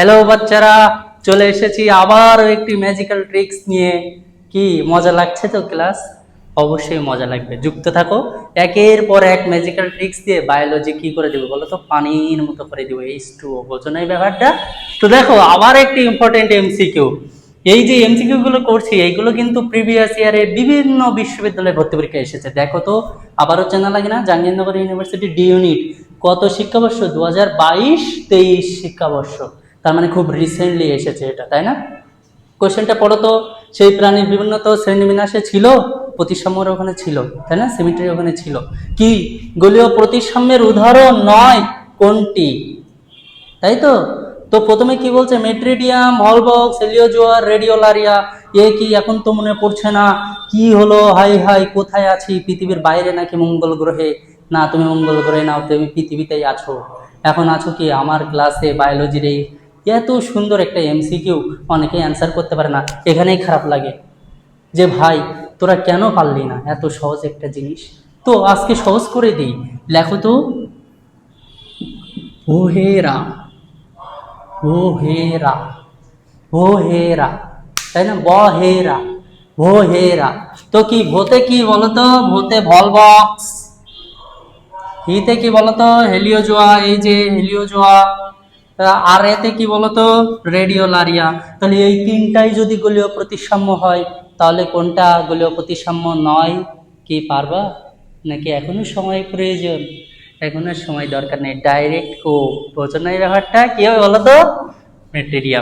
Hello বাচ্চারা, চলে এসেছি আবার একটি ম্যাজিক্যাল ট্রিক্স নিয়ে। কি মজা লাগছে তো ক্লাস? অবশ্যই মজা লাগবে, যুক্ত থাকো। একের পর এক ম্যাজিক্যাল ট্রিক্স দিয়ে বায়োলজি কি করে দেবো বলো তো? পানির মতো করে দেবো। H2O, বোঝো না এই ব্যাপারটা? তো দেখো, আবার একটি ইম্পর্টেন্ট এমসিকিউ। এই যে এমসিকিউ গুলো করছি, এইগুলো কিন্তু প্রিভিয়াস ইয়ারে বিভিন্ন বিশ্ববিদ্যালয়ে ভর্তি পরীক্ষা এসেছে। দেখো তো, আবারও চেনা লাগে না? Jahangirnagar university de unit. কত শিক্ষাবর্ষ? 2022-23 শিক্ষাবর্ষ। তার মানে খুব রিসেন্টলি এসেছে এটা, তাই না? কোশ্চেনটা পড়ো তো। সেই প্রাণীর বিভিন্ন তো শ্রেণীবিন্যাসে ছিল, প্রতিসাম্যের ওখানে ছিল, তাই না? সিমেট্রির ওখানে ছিল। কি গোলীয় প্রতিসাম্যের উদাহরণ নয় কোনটি? তাই তো। তো প্রথমে কি বলছে? মেট্রিডিয়াম, হলবক্স, হেলিওজোয়ার, রেডিওলারিয়া। এ কি এখন তো মনে পড়ছে না? কি হলো? হাই হাই, কোথায় আছি? পৃথিবীর বাইরে নাকি মঙ্গল গ্রহে? না, তুমি মঙ্গল গ্রহে নাও, তুমি পৃথিবীতেই আছো। এখন আছো কি আমার ক্লাসে বায়োলজির এই এত সুন্দর একটা এমসিকিউ অনেকেই অ্যান্সার করতে পারে না। এখানেই খারাপ লাগে যে ভাই, তোরা কেন পারলি না এত সহজ একটা জিনিস? তো আজকে সহজ করে দিই। লেখো তো, ওহেরা, ভোহেরা, ভোহেরা, তাই না? বহেরা, ভোহেরা। তো কি ভোতে কি বলতো? ভোতে ভলবক্স। হিতে কি বলতো? হেলিওজোয়া, এই যে হেলিওজোয়া। আর এতে কি বলতো? রেডিওলারিয়া। তাহলে এই তিনটাই যদি গোলীয় প্রতিসাম্য হয়, তাহলে কোনটা গোলীয় প্রতিসাম্য নয়? কি পারবা নাকি এখনো সময় প্রয়োজন? এখনো সময় দরকার নেই, ডাইরেক্ট ও বোঝো না এই ব্যাপারটা? কি হবে বলতো? মেটেরিয়াম।